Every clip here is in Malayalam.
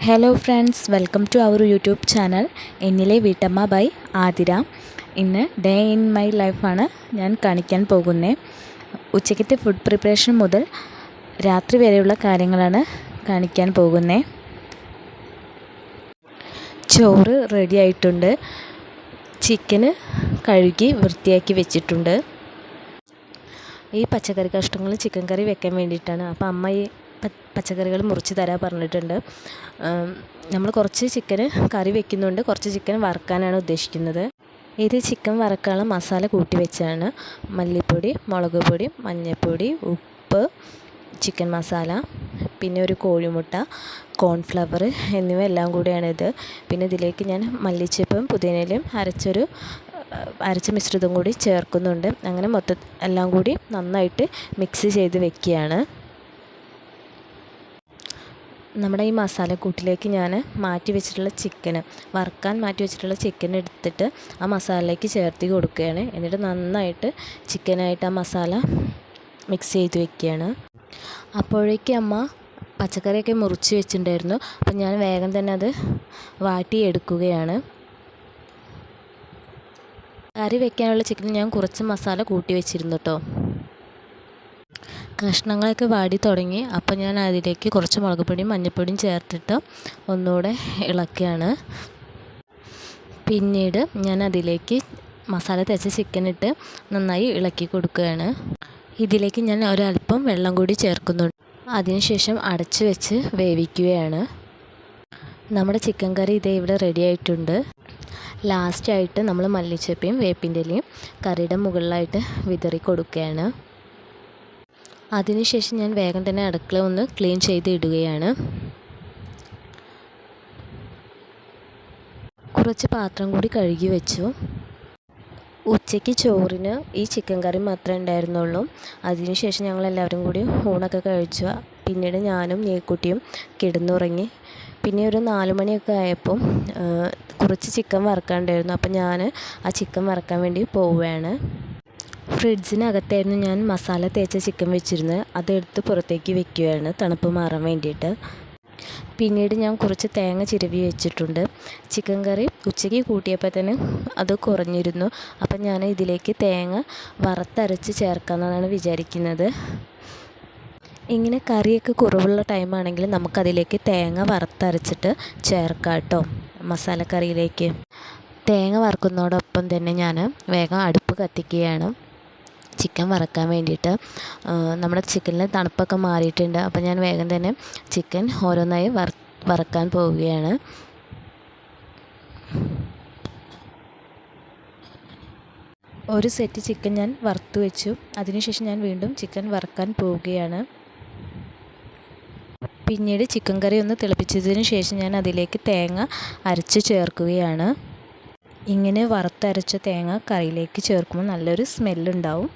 Hello friends, welcome to our YouTube channel എന്നിലെ വീട്ടമ്മ ബൈ ആതിര. ഇന്ന് ഡേ ഇൻ മൈ ലൈഫാണ് ഞാൻ കാണിക്കാൻ പോകുന്നത്. ഉച്ചയ്ക്കത്തെ ഫുഡ് പ്രിപ്പറേഷൻ മുതൽ രാത്രി വരെയുള്ള കാര്യങ്ങളാണ് കാണിക്കാൻ പോകുന്നത്. ചോറ് റെഡി ആയിട്ടുണ്ട്. ചിക്കന് കഴുകി വൃത്തിയാക്കി വെച്ചിട്ടുണ്ട്. ഈ പച്ചക്കറി കഷ്ണങ്ങൾ ചിക്കൻ കറി വെക്കാൻ വേണ്ടിയിട്ടാണ്. അപ്പോൾ അമ്മ ഈ പച്ചക്കറികൾ മുറിച്ച് തരാൻ പറഞ്ഞിട്ടുണ്ട്. നമ്മൾ കുറച്ച് ചിക്കന് കറി വെക്കുന്നുണ്ട്, കുറച്ച് ചിക്കൻ വറുക്കാനാണ് ഉദ്ദേശിക്കുന്നത്. ഇത് ചിക്കൻ വറുക്കാനുള്ള മസാല കൂട്ടി വെച്ചാണ്. മല്ലിപ്പൊടി, മുളക് പൊടി, മഞ്ഞൾപ്പൊടി, ഉപ്പ്, ചിക്കൻ മസാല, പിന്നെ ഒരു കോഴിമുട്ട, കോൺഫ്ലവർ എന്നിവ എല്ലാം കൂടിയാണിത്. പിന്നെ ഇതിലേക്ക് ഞാൻ മല്ലിച്ചപ്പും പുതിനയിലയും അരച്ച മിശ്രിതം കൂടി ചേർക്കുന്നുണ്ട്. അങ്ങനെ എല്ലാം കൂടി നന്നായിട്ട് മിക്സ് ചെയ്ത് വെക്കുകയാണ്. നമ്മുടെ ഈ മസാലക്കൂട്ടിലേക്ക് ഞാൻ വറുക്കാൻ മാറ്റി വെച്ചിട്ടുള്ള ചിക്കൻ എടുത്തിട്ട് ആ മസാലയിലേക്ക് ചേർത്ത് കൊടുക്കുകയാണ്. എന്നിട്ട് നന്നായിട്ട് ചിക്കനായിട്ട് ആ മസാല മിക്സ് ചെയ്ത് വെക്കുകയാണ്. അപ്പോഴേക്കും അമ്മ പച്ചക്കറിയൊക്കെ മുറിച്ച് വെച്ചിട്ടുണ്ടായിരുന്നു. അപ്പം ഞാൻ വേഗം തന്നെ അത് വാട്ടിയെടുക്കുകയാണ്. കറി വെക്കാനുള്ള ചിക്കൻ ഞാൻ കുറച്ച് മസാല കൂട്ടി വെച്ചിരുന്നു കേട്ടോ. കഷ്ണങ്ങളൊക്കെ വാടി തുടങ്ങി. അപ്പോൾ ഞാൻ അതിലേക്ക് കുറച്ച് മുളക് പൊടിയും മഞ്ഞൾപ്പൊടിയും ചേർത്തിട്ട് ഒന്നുകൂടെ ഇളക്കുകയാണ്. പിന്നീട് ഞാൻ അതിലേക്ക് മസാല തേച്ച ചിക്കൻ ഇട്ട് നന്നായി ഇളക്കി കൊടുക്കുകയാണ്. ഇതിലേക്ക് ഞാൻ ഒരല്പം വെള്ളം കൂടി ചേർക്കുന്നുണ്ട്. അതിനുശേഷം അടച്ചു വെച്ച് വേവിക്കുകയാണ്. നമ്മുടെ ചിക്കൻ കറി ഇവിടെ റെഡി ആയിട്ടുണ്ട്. ലാസ്റ്റായിട്ട് നമ്മൾ മല്ലിച്ചപ്പയും വേപ്പിൻ്റെ ഇലയും കറിയുടെ മുകളിലായിട്ട് വിതറി കൊടുക്കുകയാണ്. അതിനുശേഷം ഞാൻ വേഗം തന്നെ അടുക്കള ഒന്ന് ക്ലീൻ ചെയ്ത് ഇടുകയാണ്. കുറച്ച് പാത്രം കൂടി കഴുകി വെച്ചു. ഉച്ചയ്ക്ക് ചോറിന് ഈ ചിക്കൻ കറി മാത്രമേ ഉണ്ടായിരുന്നുള്ളൂ. അതിനുശേഷം ഞങ്ങളെല്ലാവരും കൂടി ഊണൊക്കെ കഴിച്ചു. പിന്നീട് ഞാനും നീക്കുട്ടിയും കിടന്നുറങ്ങി. പിന്നെ ഒരു 4 മണിയൊക്കെ ആയപ്പോൾ കുറച്ച് ചിക്കൻ വറുക്കാനുണ്ടായിരുന്നു. അപ്പം ഞാൻ ആ ചിക്കൻ വറുക്കാൻ വേണ്ടി പോവുകയാണ്. ഫ്രിഡ്ജിനകത്തായിരുന്നു ഞാൻ മസാല തേച്ച ചിക്കൻ വെച്ചിരുന്നത്. അതെടുത്ത് പുറത്തേക്ക് വെക്കുകയാണ് തണുപ്പ് മാറാൻ വേണ്ടിയിട്ട്. പിന്നീട് ഞാൻ കുറച്ച് തേങ്ങ ചിരവി വെച്ചിട്ടുണ്ട്. ചിക്കൻ കറി ഉച്ചയ്ക്ക് കൂട്ടിയപ്പോൾ തന്നെ അത് കുറഞ്ഞിരുന്നു. അപ്പം ഞാൻ ഇതിലേക്ക് തേങ്ങ വറുത്തരച്ച് ചേർക്കാമെന്നാണ് വിചാരിക്കുന്നത്. ഇങ്ങനെ കറിയൊക്കെ കുറവുള്ള ടൈമാണെങ്കിൽ നമുക്കതിലേക്ക് തേങ്ങ വറുത്തരച്ചിട്ട് ചേർക്കാം കേട്ടോ മസാലക്കറിയിലേക്ക്. തേങ്ങ വറുക്കുന്നതോടൊപ്പം തന്നെ ഞാൻ വേഗം അടുപ്പ് കത്തിക്കുകയാണ് ചിക്കൻ വറുക്കാൻ വേണ്ടിയിട്ട്. നമ്മുടെ ചിക്കനിൽ തണുപ്പൊക്കെ മാറിയിട്ടുണ്ട്. അപ്പോൾ ഞാൻ വേഗം തന്നെ ചിക്കൻ ഓരോന്നായി വറുക്കാൻ പോവുകയാണ്. ഒരു സെറ്റ് ചിക്കൻ ഞാൻ വറുത്ത് വെച്ചു. അതിനുശേഷം ഞാൻ വീണ്ടും ചിക്കൻ വറുക്കാൻ പോവുകയാണ്. പിന്നീട് ചിക്കൻ കറി ഒന്ന് തിളപ്പിച്ചതിന് ശേഷം ഞാൻ അതിലേക്ക് തേങ്ങ അരച്ച് ചേർക്കുകയാണ്. ഇങ്ങനെ വറുത്തരച്ച തേങ്ങ കറിയിലേക്ക് ചേർക്കുമ്പോൾ നല്ലൊരു സ്മെല്ലുണ്ടാവും.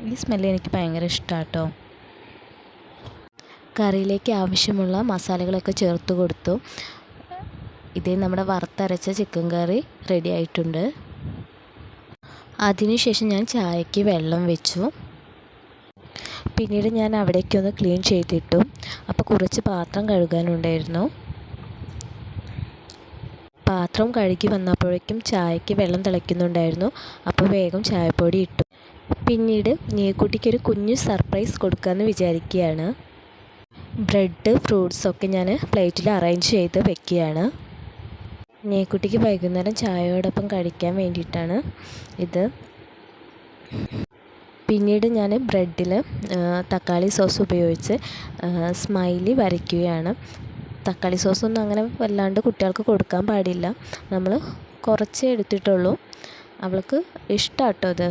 ഈ സ്മെല്ല് എനിക്ക് ഭയങ്കര ഇഷ്ടമാണ് കേട്ടോ. കറിയിലേക്ക് ആവശ്യമുള്ള മസാലകളൊക്കെ ചേർത്ത് കൊടുത്തു. നമ്മുടെ വറുത്തരച്ച ചിക്കൻ കറി റെഡി ആയിട്ടുണ്ട്. അതിനുശേഷം ഞാൻ ചായക്ക് വെള്ളം വെച്ചു. പിന്നീട് ഞാൻ അവിടേക്കൊന്ന് ക്ലീൻ ചെയ്തിട്ടു. അപ്പോൾ കുറച്ച് പാത്രം കഴുകാനുണ്ടായിരുന്നു. പാത്രം കഴുകി വന്നപ്പോഴേക്കും ചായക്ക് വെള്ളം തിളയ്ക്കുന്നുണ്ടായിരുന്നു. അപ്പോൾ വേഗം ചായപ്പൊടി ഇട്ടു. പിന്നീട് നീക്കുട്ടിക്കൊരു കുഞ്ഞു സർപ്രൈസ് കൊടുക്കാമെന്ന് വിചാരിക്കുകയാണ്. ബ്രെഡ് ഫ്രൂട്ട്സൊക്കെ ഞാൻ പ്ലേറ്റിൽ അറേഞ്ച് ചെയ്ത് വെക്കുകയാണ്. നീക്കുട്ടിക്ക് വൈകുന്നേരം ചായയോടൊപ്പം കഴിക്കാൻ വേണ്ടിയിട്ടാണ് ഇത്. പിന്നീട് ഞാൻ ബ്രെഡിൽ തക്കാളി സോസ് ഉപയോഗിച്ച് സ്മൈലി വരയ്ക്കുകയാണ്. തക്കാളി സോസൊന്നും അങ്ങനെ വല്ലാണ്ട് കുട്ടികൾക്ക് കൊടുക്കാൻ പാടില്ല. നമ്മൾ കുറച്ചേ എടുത്തിട്ടുള്ളൂ. അവൾക്ക് ഇഷ്ടമാണ് കേട്ടോ അത്.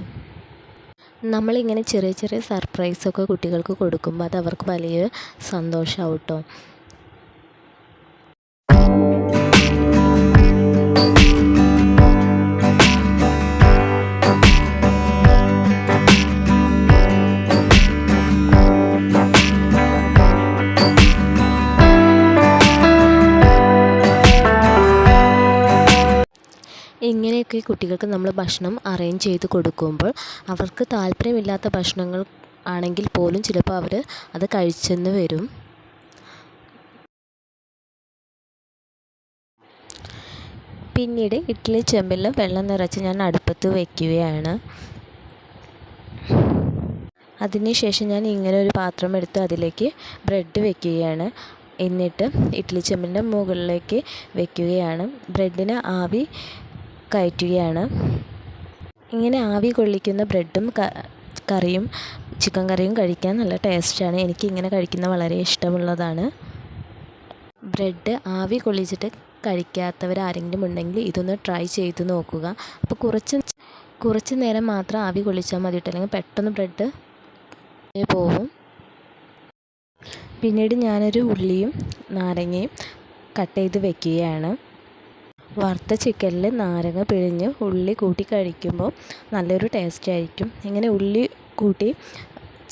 നമ്മളിങ്ങനെ ചെറിയ ചെറിയ സർപ്രൈസൊക്കെ കുട്ടികൾക്ക് കൊടുക്കുമ്പോൾ അത് അവർക്ക് വലിയ സന്തോഷമാവും കേട്ടോ. ഇങ്ങനെയൊക്കെ കുട്ടികൾക്ക് നമ്മൾ ഭക്ഷണം അറേഞ്ച് ചെയ്ത് കൊടുക്കുമ്പോൾ അവർക്ക് താല്പര്യമില്ലാത്ത ഭക്ഷണങ്ങൾ ആണെങ്കിൽ പോലും ചിലപ്പോൾ അവർ അത് കഴിച്ചെന്ന് വരും. പിന്നീട് ഇഡ്ഡലി ചെമ്പിൽ വെള്ളം നിറച്ച് ഞാൻ അടുപ്പത്ത് വയ്ക്കുകയാണ്. അതിനുശേഷം ഞാൻ ഇങ്ങനെ ഒരു പാത്രം എടുത്ത് അതിലേക്ക് ബ്രെഡ് വയ്ക്കുകയാണ്. എന്നിട്ട് ഇഡ്ഡലി ചെമ്പിൻ്റെ മുകളിലേക്ക് വയ്ക്കുകയാണ്. ബ്രെഡിന് ആവി കയറ്റുകയാണ്. ഇങ്ങനെ ആവി കൊള്ളിക്കുന്ന ബ്രെഡും കറിയും ചിക്കൻ കറിയും കഴിക്കാൻ നല്ല ടേസ്റ്റാണ്. എനിക്കിങ്ങനെ കഴിക്കുന്നത് വളരെ ഇഷ്ടമുള്ളതാണ്. ബ്രെഡ് ആവി കൊള്ളിച്ചിട്ട് കഴിക്കാത്തവരാരെങ്കിലും ഉണ്ടെങ്കിൽ ഇതൊന്ന് ട്രൈ ചെയ്ത് നോക്കുക. അപ്പോൾ കുറച്ച് നേരം മാത്രം ആവി കൊള്ളിച്ചാൽ മതി കേട്ടോ, അല്ലെങ്കിൽ പെട്ടെന്ന് ബ്രെഡ് പോവും. പിന്നീട് ഞാനൊരു ഉള്ളിയും നാരങ്ങയും കട്ട് ചെയ്ത് വെക്കുകയാണ്. വറുത്ത ചിക്കനിൽ നാരങ്ങ പിഴിഞ്ഞ് ഉള്ളി കൂട്ടി കഴിക്കുമ്പോൾ നല്ലൊരു ടേസ്റ്റ് ആയിരിക്കും. ഇങ്ങനെ ഉള്ളി കൂട്ടി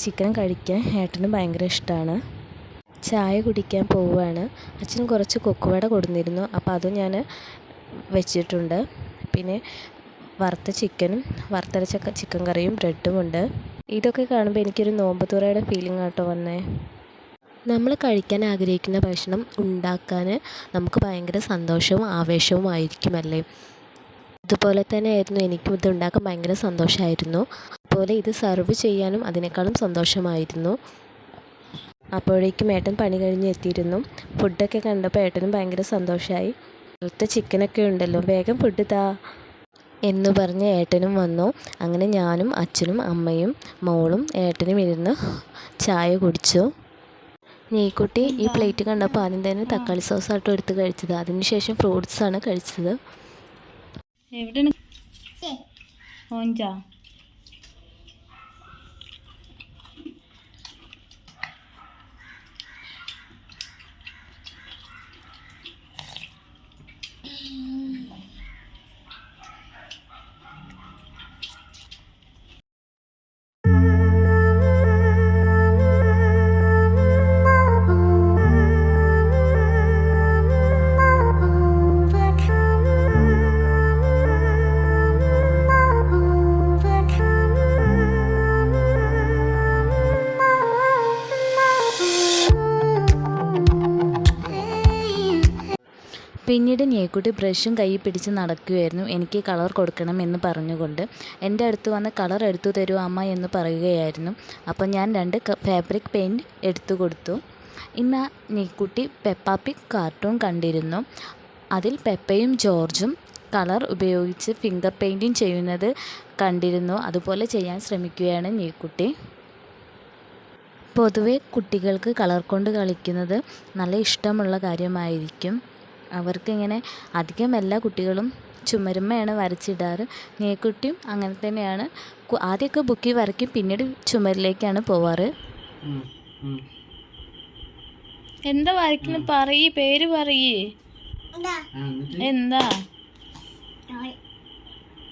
ചിക്കൻ കഴിക്കാൻ ഏട്ടന് ഭയങ്കര ഇഷ്ടമാണ്. ചായ കുടിക്കാൻ പോവുകയാണ്. അച്ഛൻ കുറച്ച് കൊക്കുവട കൊടുന്നിരുന്നു, അപ്പോൾ അതും ഞാൻ വെച്ചിട്ടുണ്ട്. പിന്നെ വറുത്ത ചിക്കനും വറുത്തരച്ച ചിക്കൻ കറിയും ബ്രെഡും ഉണ്ട്. ഇതൊക്കെ കാണുമ്പോൾ എനിക്കൊരു നോമ്പ് തുറയുടെ ഫീലിംഗ് ആട്ടോ വന്നേ. നമ്മൾ കഴിക്കാൻ ആഗ്രഹിക്കുന്ന ഭക്ഷണം ഉണ്ടാക്കാൻ നമുക്ക് ഭയങ്കര സന്തോഷവും ആവേശവും ആയിരിക്കുമല്ലേ. അതുപോലെ തന്നെ ആയിരുന്നു എനിക്കും ഇത് ഉണ്ടാക്കാൻ ഭയങ്കര സന്തോഷമായിരുന്നു. അതുപോലെ ഇത് സെർവ് ചെയ്യാനും അതിനേക്കാളും സന്തോഷമായിരുന്നു. അപ്പോഴേക്കും ഏട്ടൻ പണി കഴിഞ്ഞ് എത്തിയിരുന്നു. ഫുഡൊക്കെ കണ്ടപ്പോൾ ഏട്ടനും ഭയങ്കര സന്തോഷമായി. അടുത്ത ചിക്കനൊക്കെ ഉണ്ടല്ലോ, വേഗം ഫുഡ് താ എന്ന് പറഞ്ഞ് ഏട്ടനും വന്നു. അങ്ങനെ ഞാനും അച്ഛനും അമ്മയും മോളും ഏട്ടനും ഇരുന്ന് ചായ കുടിച്ചു. നീക്കുട്ടി ഈ പ്ലേറ്റ് കണ്ടപ്പോൾ ആദ്യം തന്നെ തക്കാളി സോസാട്ടോ എടുത്ത് കഴിച്ചത്. അതിനുശേഷം ഫ്രൂട്ട്സാണ് കഴിച്ചത്. പിന്നീട് നീക്കുട്ടി ബ്രഷും കയ്യിൽ പിടിച്ച് നടക്കുകയായിരുന്നു. എനിക്ക് കളർ കൊടുക്കണം എന്ന് പറഞ്ഞുകൊണ്ട് എൻ്റെ അടുത്ത് വന്ന് കളർ എടുത്തു തരൂ അമ്മ എന്ന് പറയുകയായിരുന്നു. അപ്പോൾ ഞാൻ 2 ഫാബ്രിക് പെയിൻറ്റ് എടുത്തു കൊടുത്തു. ഇന്ന് നീക്കുട്ടി പെപ്പ പിഗ് കാർട്ടൂൺ കണ്ടിരുന്നു. അതിൽ പെപ്പയും ജോർജും കളർ ഉപയോഗിച്ച് ഫിംഗർ പെയിൻറ്റിങ് ചെയ്യുന്നത് കണ്ടിരുന്നു. അതുപോലെ ചെയ്യാൻ ശ്രമിക്കുകയാണ് നീക്കുട്ടി. പൊതുവെ കുട്ടികൾക്ക് കളർ കൊണ്ട് കളിക്കുന്നത് നല്ല ഇഷ്ടമുള്ള കാര്യമായിരിക്കും. അവർക്കിങ്ങനെ അധികം എല്ലാ കുട്ടികളും ചുമരുമ്മയാണ് വരച്ചിടാറ്. നീക്കുട്ടിയും അങ്ങനെ തന്നെയാണ്. ആദ്യമൊക്കെ ബുക്കിൽ വരയ്ക്കും, പിന്നീട് ചുമരിലേക്കാണ് പോവാറ്. എന്താ വരയ്ക്കുന്ന പറയ്, പേര് പറയേ. എന്താ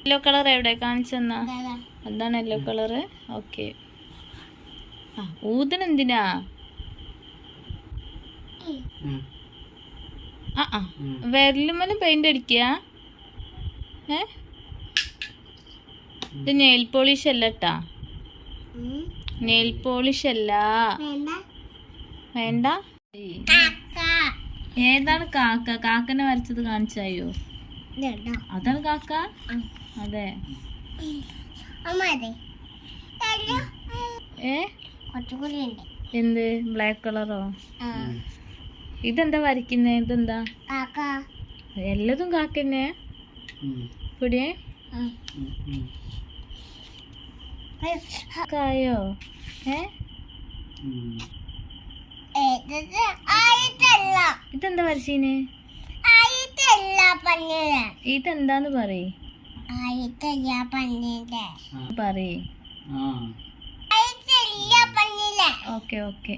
യെല്ലോ കളർ എവിടെ കാണിച്ചെന്നാ? അതാണ് യെല്ലോ കളറ്. ഓക്കെ. ഊതനെന്തിനാ? വിരലുമ്മലും പെയിന്റ് അടിക്കുക. ഇത് നെയിൽ പോളിഷ് അല്ല ട്ടാ, നെയിൽ പോളിഷ് അല്ല. വേണ്ട. ഏതാണ് കാക്ക? കാക്കനെ വരച്ചത് കാണിച്ചായോ? അതാണ് കാക്ക. അതെ. എന്ത് ബ്ലാക്ക് കളറോ? ഇതെന്താ വരയ്ക്കുന്നേ? ഇതെന്താ? എല്ലാതും കാക്കന്നെ. പിടിയേ കായോ? ഇതെന്താ വരച്ചീന്? ഇതെന്താന്ന് പറയ്. പറയ്. Okay okay.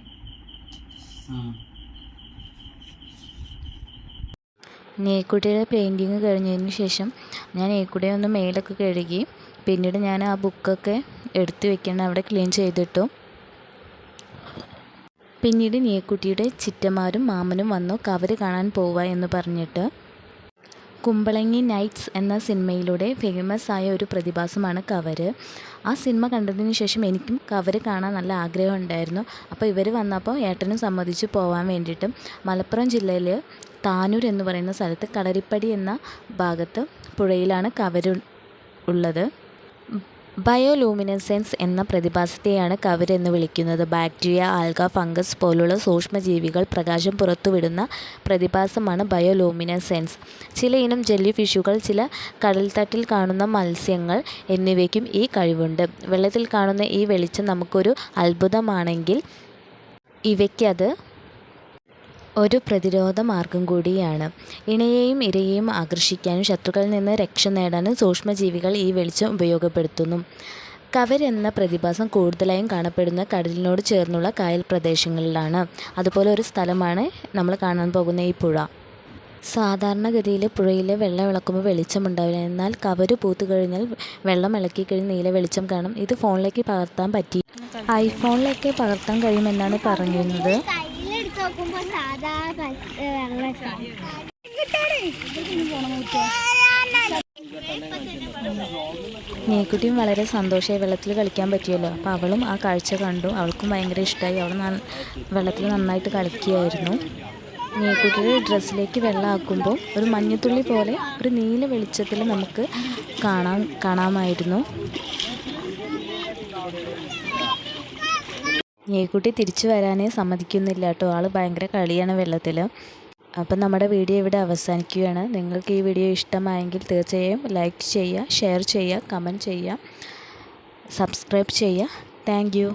നീക്കുട്ടിയുടെ പെയിൻറ്റിങ് കഴിഞ്ഞതിന് ശേഷം ഞാൻ നീക്കുട്ടിയെ ഒന്ന് മേലൊക്കെ കഴുകി. പിന്നീട് ഞാൻ ആ ബുക്കൊക്കെ എടുത്ത് വെക്കണം, അവിടെ ക്ലീൻ ചെയ്തിട്ടു. പിന്നീട് നീക്കുട്ടിയുടെ ചിറ്റമാരും മാമനും വന്നു കവര് കാണാൻ പോവുക എന്ന് പറഞ്ഞിട്ട്. കുമ്പളങ്ങി നൈറ്റ്സ് എന്ന സിനിമയിലൂടെ ഫേമസ് ആയ ഒരു പ്രതിഭാസമാണ് കവര്. ആ സിനിമ കണ്ടതിന് ശേഷം എനിക്കും കവര് കാണാൻ നല്ല ആഗ്രഹം ഉണ്ടായിരുന്നു. അപ്പോൾ ഇവർ വന്നപ്പോൾ ഏട്ടനും സമ്മതിച്ചു പോകാൻ വേണ്ടിയിട്ട്. മലപ്പുറം ജില്ലയിൽ താനൂർ എന്ന് പറയുന്ന സ്ഥലത്ത് കളരിപ്പടി എന്ന ഭാഗത്ത് പുഴയിലാണ് കവര് ഉള്ളത്. ബയോലൂമിനസെൻസ് എന്ന പ്രതിഭാസത്തെയാണ് കവര് എന്ന് വിളിക്കുന്നത്. ബാക്ടീരിയ, ആൽഗ, ഫംഗസ് പോലുള്ള സൂക്ഷ്മജീവികൾ പ്രകാശം പുറത്തുവിടുന്ന പ്രതിഭാസമാണ് ബയോലൂമിനസെൻസ്. ചിലയിനം ജെല്ലി ഫിഷുകൾ, ചില കടൽത്തട്ടിൽ കാണുന്ന മത്സ്യങ്ങൾ എന്നിവയ്ക്കും ഈ കഴിവുണ്ട്. വെള്ളത്തിൽ കാണുന്ന ഈ വെളിച്ചം നമുക്കൊരു അത്ഭുതമാണെങ്കിൽ ഇവയ്ക്കത് ഒരു പ്രതിരോധ മാർഗം കൂടിയാണ്. ഇണയെയും ഇരയെയും ആകർഷിക്കാനും ശത്രുക്കളിൽ നിന്ന് രക്ഷ നേടാനും സൂക്ഷ്മജീവികൾ ഈ വെളിച്ചം ഉപയോഗപ്പെടുത്തുന്നു. കവര് എന്ന പ്രതിഭാസം കൂടുതലായും കാണപ്പെടുന്ന കടലിനോട് ചേർന്നുള്ള കായൽ പ്രദേശങ്ങളിലാണ്. അതുപോലെ ഒരു സ്ഥലമാണ് നമ്മൾ കാണാൻ പോകുന്ന ഈ പുഴ. സാധാരണഗതിയിൽ പുഴയിൽ വെള്ളം ഇളക്കുമ്പോൾ വെളിച്ചമുണ്ടാവില്ല. എന്നാൽ കവര് പൂത്തു കഴിഞ്ഞാൽ വെള്ളം ഇളക്കിക്കഴിഞ്ഞ് നീല വെളിച്ചം കാണും. ഇത് ഫോണിലേക്ക് പകർത്താൻ പറ്റി ഐഫോണിലേക്ക് പകർത്താൻ കഴിയുമെന്നാണ് പറഞ്ഞിരുന്നത്. നീക്കുട്ടിയും വളരെ സന്തോഷമായി വെള്ളത്തിൽ കളിക്കാൻ പറ്റിയല്ലോ. അപ്പോൾ അവളും ആ കാഴ്ച കണ്ടു. അവൾക്കും ഭയങ്കര ഇഷ്ടമായി. അവൾ വെള്ളത്തിൽ നന്നായിട്ട് കളിക്കുകയായിരുന്നു. നീക്കുട്ടിയുടെ ഡ്രസ്സിലേക്ക് വെള്ളം ആക്കുമ്പോൾ ഒരു മഞ്ഞത്തുള്ളി പോലെ ഒരു നീല വെളിച്ചത്തിൽ നമുക്ക് കാണാമായിരുന്നു. നീക്കുട്ടി തിരിച്ചു വരാനേ സമ്മതിക്കുന്നില്ല കേട്ടോ. ആൾ ഭയങ്കര കളിയാണ് വെള്ളത്തിൽ. അപ്പം നമ്മുടെ വീഡിയോ ഇവിടെ അവസാനിക്കുകയാണ്. നിങ്ങൾക്ക് ഈ വീഡിയോ ഇഷ്ടമായെങ്കിൽ തീർച്ചയായും ലൈക്ക് ചെയ്യുക, ഷെയർ ചെയ്യുക, കമൻറ്റ് ചെയ്യുക, സബ്സ്ക്രൈബ് ചെയ്യുക. Thank you.